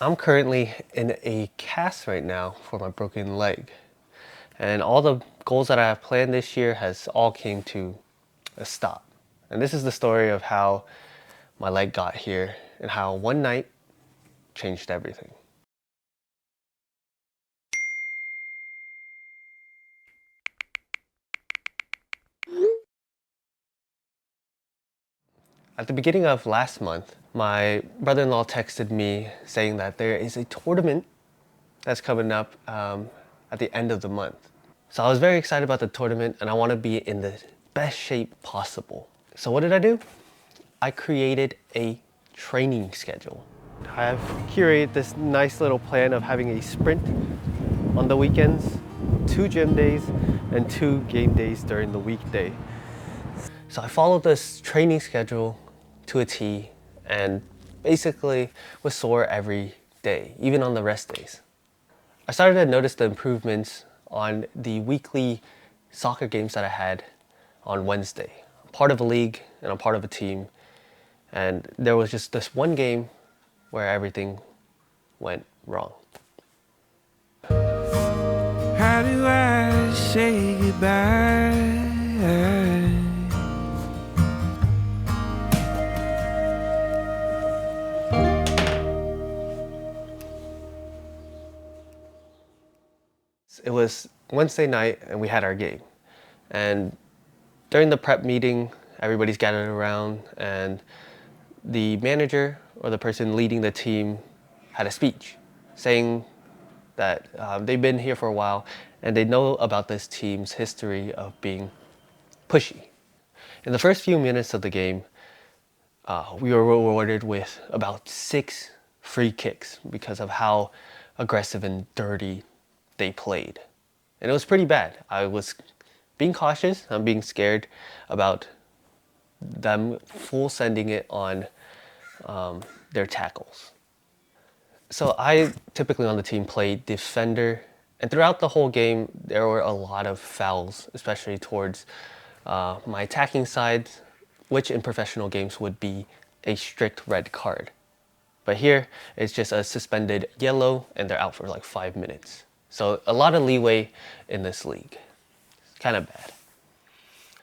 I'm currently in a cast right now for my broken leg. And all the goals that I have planned this year has all came to a stop. And this is the story of how my leg got here and how one night changed everything. At the beginning of last month, my brother-in-law texted me saying that there is a tournament that's coming up at the end of the month. So I was very excited about the tournament and I want to be in the best shape possible. So what did I do? I created a training schedule. I've curated this nice little plan of having a sprint on the weekends, 2 gym days, and 2 game days during the weekday. So I followed this training schedule to a T and basically was sore every day, even on the rest days. I started to notice the improvements on the weekly soccer games that I had on Wednesday. I'm part of a league and I'm part of a team, and there was just this one game where everything went wrong. How do I say goodbye? It was Wednesday night and we had our game. And during the prep meeting, everybody's gathered around and the manager or the person leading the team had a speech saying that they've been here for a while and they know about this team's history of being pushy. In the first few minutes of the game, we were rewarded with about 6 free kicks because of how aggressive and dirty they played. And it was pretty bad. I was being cautious, I'm being scared about them full sending it on their tackles. So I typically on the team play defender, and throughout the whole game there were a lot of fouls, especially towards my attacking side, which in professional games would be a strict red card. But here it's just a suspended yellow and they're out for like 5 minutes. So a lot of leeway in this league. It's kind of bad.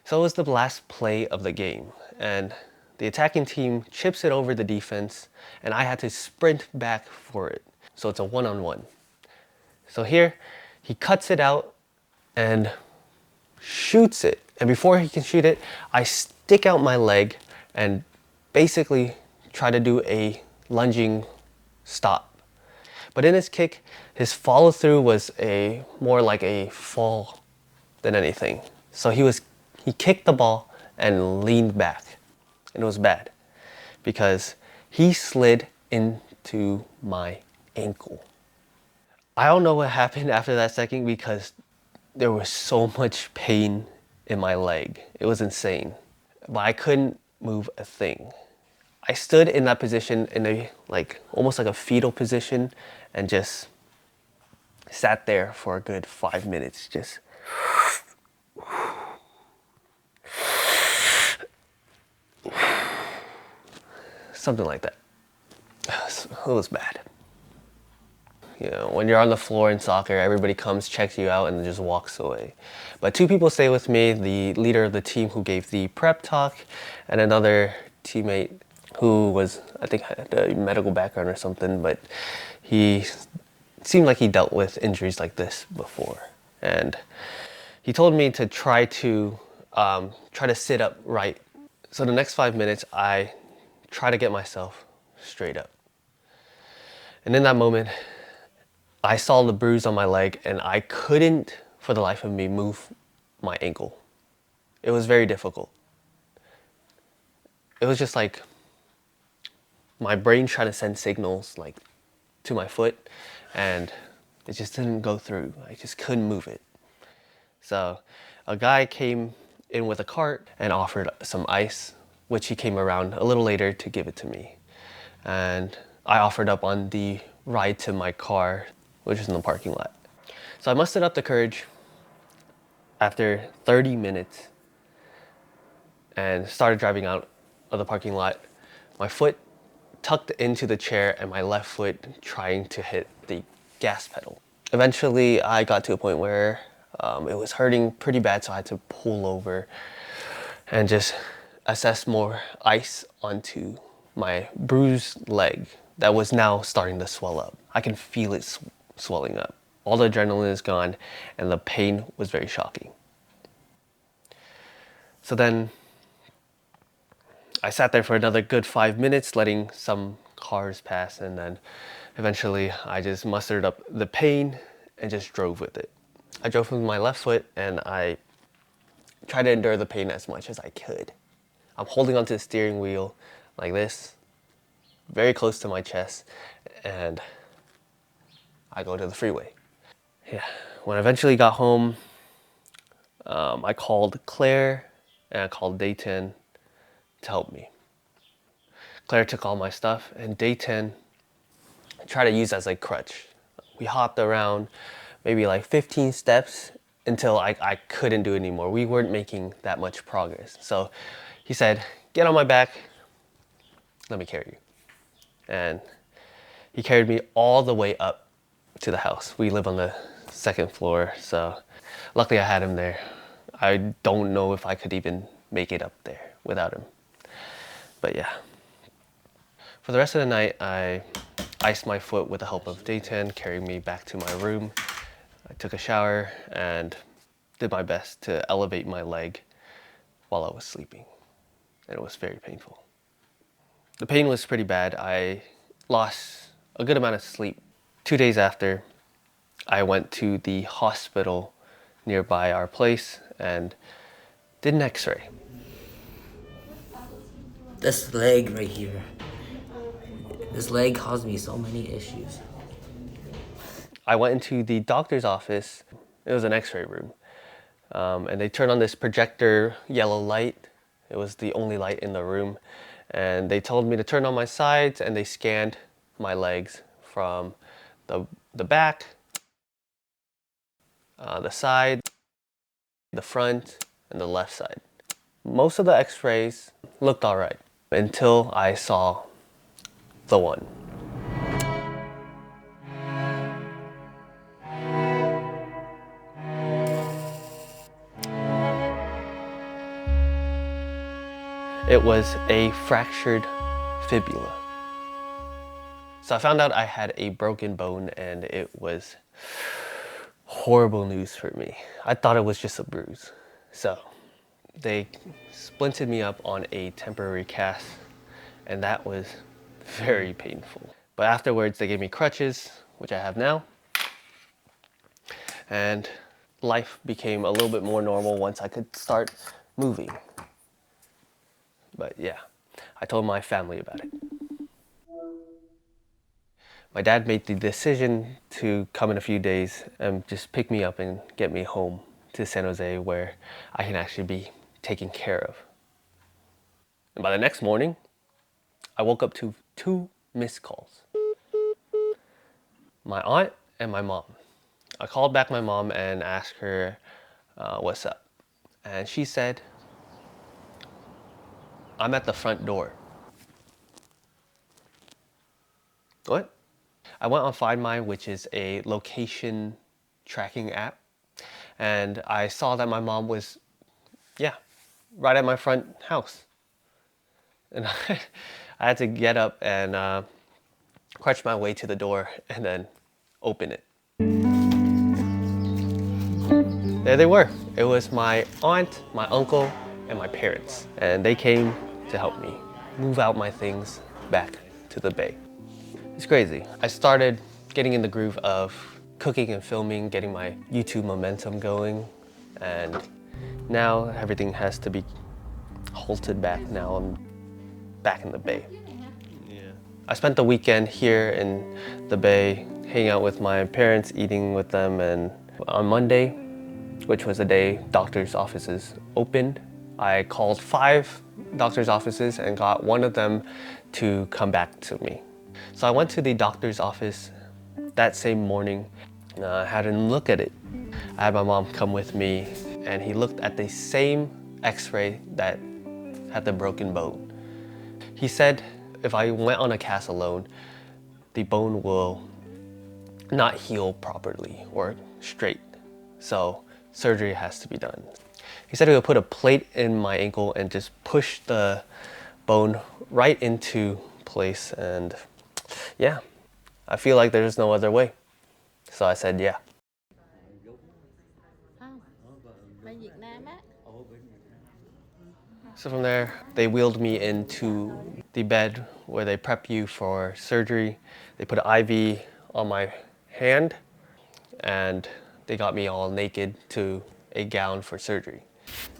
So it was the last play of the game and the attacking team chips it over the defense and I had to sprint back for it. So it's a one-on-one. So here he cuts it out and shoots it. And before he can shoot it, I stick out my leg and basically try to do a lunging stop. But in his kick, his follow through was more like a fall than anything. So he kicked the ball and leaned back. And it was bad because he slid into my ankle. I don't know what happened after that second because there was so much pain in my leg. It was insane. But I couldn't move a thing. I stood in that position in almost like a fetal position and just sat there for a good 5 minutes, just something like that. It was bad. You know, when you're on the floor in soccer, everybody comes, checks you out, and then just walks away. But 2 people stay with me, the leader of the team who gave the prep talk, and another teammate who was, I think, had a medical background or something, but he seemed like he dealt with injuries like this before. And he told me to try to sit up right. So the next 5 minutes, I try to get myself straight up. And in that moment, I saw the bruise on my leg and I couldn't, for the life of me, move my ankle. It was very difficult. It was just like my brain trying to send signals like to my foot and it just didn't go through. I just couldn't move it. So a guy came in with a cart and offered some ice, which he came around a little later to give it to me. And I offered up on the ride to my car, which is in the parking lot. So I mustered up the courage after 30 minutes and started driving out of the parking lot. My foot tucked into the chair and my left foot trying to hit the gas pedal. Eventually, I got to a point where it was hurting pretty bad, so I had to pull over and just assess more ice onto my bruised leg that was now starting to swell up. I can feel it swelling up. All the adrenaline is gone, and the pain was very shocking. So then I sat there for another good 5 minutes, letting some cars pass, and then eventually I just mustered up the pain and just drove with it. I drove with my left foot and I tried to endure the pain as much as I could. I'm holding onto the steering wheel like this, very close to my chest, and I go to the freeway. Yeah, when I eventually got home, I called Claire and I called Dayton to help me. Claire took all my stuff and Dayton tried to use as a crutch. We hopped around maybe like 15 steps until I couldn't do it anymore. We weren't making that much progress. So he said, "Get on my back, let me carry you." And he carried me all the way up to the house. We live on the second floor, so luckily I had him there. I don't know if I could even make it up there without him. But yeah. For the rest of the night, I iced my foot with the help of Dayton, carrying me back to my room. I took a shower and did my best to elevate my leg while I was sleeping. And it was very painful. The pain was pretty bad. I lost a good amount of sleep. 2 days after, I went to the hospital nearby our place and did an x-ray. This leg right here. This leg caused me so many issues. I went into the doctor's office. It was an x-ray room. And they turned on this projector yellow light. It was the only light in the room. And they told me to turn on my sides, and they scanned my legs from the back, the side, the front, and the left side. Most of the x-rays looked all right until I saw the one. It was a fractured fibula. So I found out I had a broken bone, and it was horrible news for me. I thought it was just a bruise. So they splinted me up on a temporary cast, and that was very painful. But afterwards, they gave me crutches, which I have now, and life became a little bit more normal once I could start moving. But yeah, I told my family about it. My dad made the decision to come in a few days and just pick me up and get me home to San Jose, where I can actually be taken care of. And by the next morning, I woke up to 2 missed calls. My aunt and my mom. I called back my mom and asked her what's up. And she said, "I'm at the front door." What? I went on Find My, which is a location tracking app. And I saw that my mom was, yeah, right at my front house. And I had to get up and crutch my way to the door and then open it. There they were. It was my aunt, my uncle, and my parents. And they came to help me move out my things back to the Bay. It's crazy. I started getting in the groove of cooking and filming, getting my YouTube momentum going, and now everything has to be halted back. Now I'm back in the Bay. Yeah. I spent the weekend here in the Bay, hanging out with my parents, eating with them, and on Monday, which was the day doctor's offices opened, I called 5 doctor's offices and got one of them to come back to me. So I went to the doctor's office that same morning. I had him look at it. I had my mom come with me, and he looked at the same x-ray that had the broken bone. He said if I went on a cast alone, the bone will not heal properly or straight. So surgery has to be done. He said he would put a plate in my ankle and just push the bone right into place. And yeah, I feel like there's no other way. So I said, yeah. Không, bên Việt Nam á. So from there, they wheeled me into the bed where they prep you for surgery. They put an IV on my hand and they got me all naked to a gown for surgery.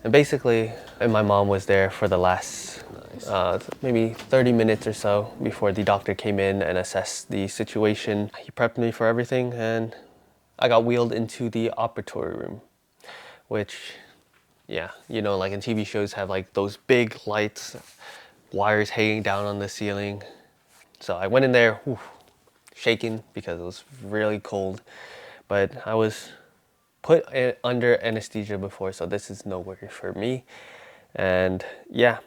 And basically, and my mom was there for the last maybe 30 minutes or so before the doctor came in and assessed the situation. He prepped me for everything and I got wheeled into the operatory room, which, yeah, you know, like in TV shows have like those big lights, wires hanging down on the ceiling. So I went in there, whew, shaking because it was really cold, but I was put under anesthesia before, so this is no worry for me. And yeah,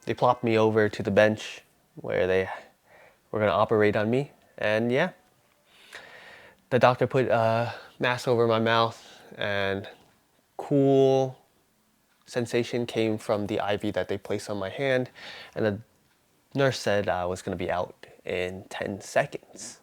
they plopped me over to the bench where they were gonna operate on me. And yeah, the doctor put a mask over my mouth and cool sensation came from the IV that they placed on my hand. And the nurse said I was gonna be out in 10 seconds.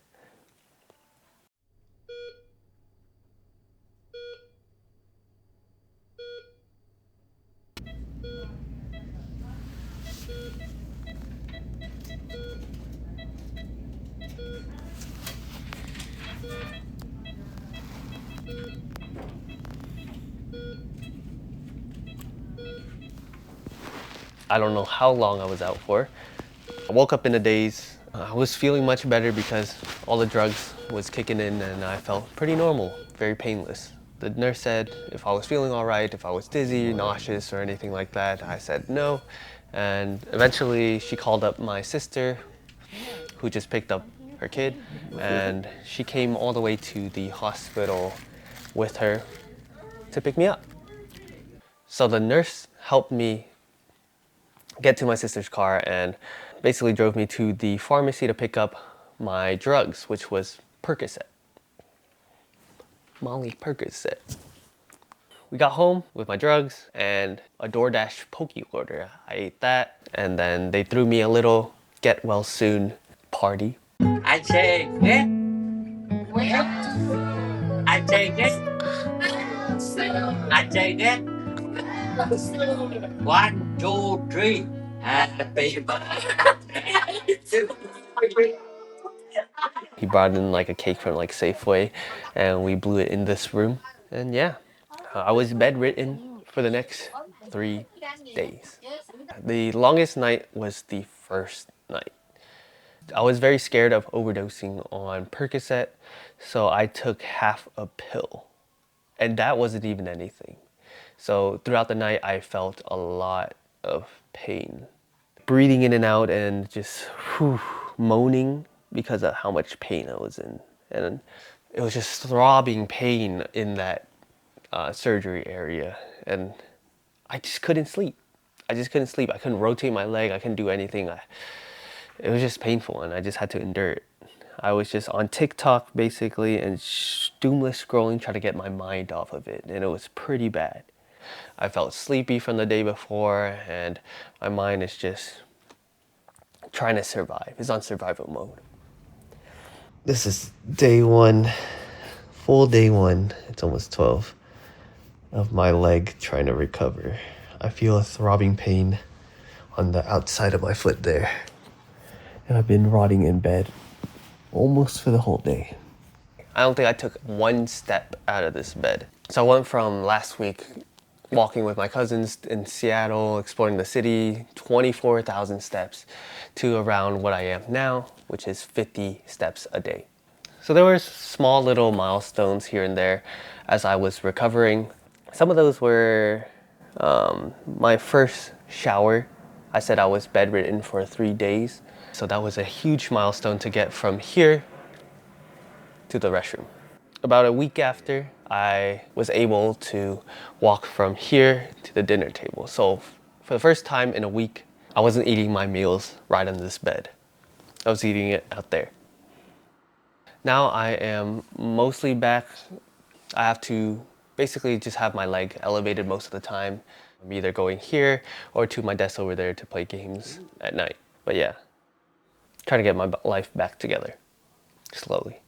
I don't know how long I was out for. I woke up in a daze. I was feeling much better because all the drugs was kicking in and I felt pretty normal, very painless. The nurse said if I was feeling all right, if I was dizzy, nauseous, or anything like that. I said no. And eventually she called up my sister, who just picked up her kid, and she came all the way to the hospital with her to pick me up. So the nurse helped me get to my sister's car and basically drove me to the pharmacy to pick up my drugs, which was Percocet. Molly Percocet. We got home with my drugs and a DoorDash poke order. I ate that and then they threw me a little get well soon party. I take it. I take it. I take it. 1, 2, 3. Happy birthday to you. He brought in like a cake from like Safeway and we blew it in this room. And yeah, I was bedridden for the next 3 days. The longest night was the first night. I was very scared of overdosing on Percocet, so I took half a pill. And that wasn't even anything. So throughout the night, I felt a lot of pain. Breathing in and out and just moaning because of how much pain I was in. And it was just throbbing pain in that surgery area. And I just couldn't sleep. I just couldn't sleep. I couldn't rotate my leg. I couldn't do anything. It was just painful and I just had to endure it. I was just on TikTok basically and doomless scrolling, trying to get my mind off of it. And it was pretty bad. I felt sleepy from the day before and my mind is just trying to survive. It's on survival mode. This is day one, full day one. It's almost 12 of my leg trying to recover. I feel a throbbing pain on the outside of my foot there. And I've been rotting in bed almost for the whole day. I don't think I took one step out of this bed. So I went from last week walking with my cousins in Seattle, exploring the city, 24,000 steps, to around what I am now, which is 50 steps a day. So there were small little milestones here and there as I was recovering. Some of those were my first shower. I said I was bedridden for 3 days. So that was a huge milestone to get from here to the restroom. About a week after, I was able to walk from here to the dinner table. So for the first time in a week, I wasn't eating my meals right on this bed. I was eating it out there. Now I am mostly back. I have to basically just have my leg elevated most of the time. I'm either going here or to my desk over there to play games at night. But yeah, trying to get my life back together slowly.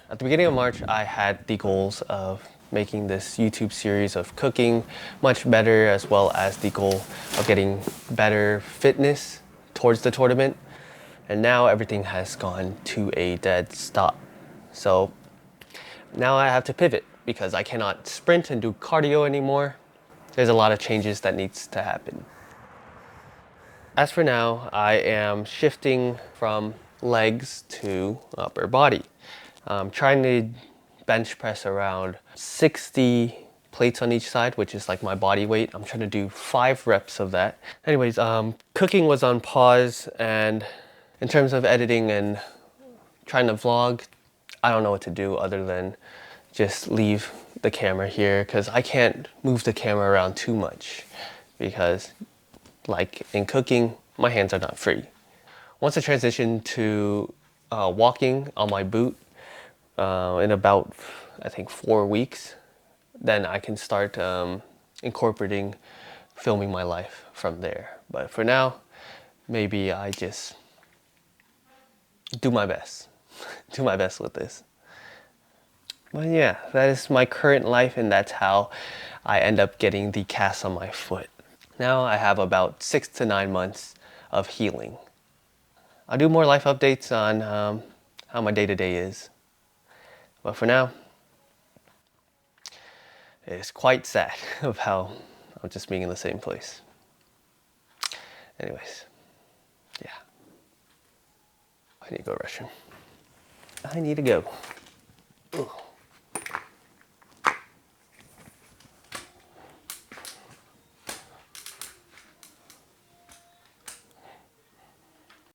At the beginning of March, I had the goals of making this YouTube series of cooking much better, as well as the goal of getting better fitness towards the tournament. And now everything has gone to a dead stop. So now I have to pivot because I cannot sprint and do cardio anymore. There's a lot of changes that needs to happen. As for now, I am shifting from legs to upper body. I'm trying to bench press around 60 plates on each side, which is like my body weight. I'm trying to do 5 reps of that. Anyways, cooking was on pause, and in terms of editing and trying to vlog, I don't know what to do other than just leave the camera here because I can't move the camera around too much because like in cooking, my hands are not free. Once I transition to walking on my boot in about, I think, 4 weeks, then I can start incorporating filming my life from there. But for now, maybe I just do my best. Do my best with this. But yeah, that is my current life, and that's how I end up getting the cast on my foot. Now I have about 6 to 9 months of healing. I'll do more life updates on how my day-to-day is. But for now, it's quite sad of how I'm just being in the same place. Anyways, yeah. I need to go to the restroom. I need to go. Ugh.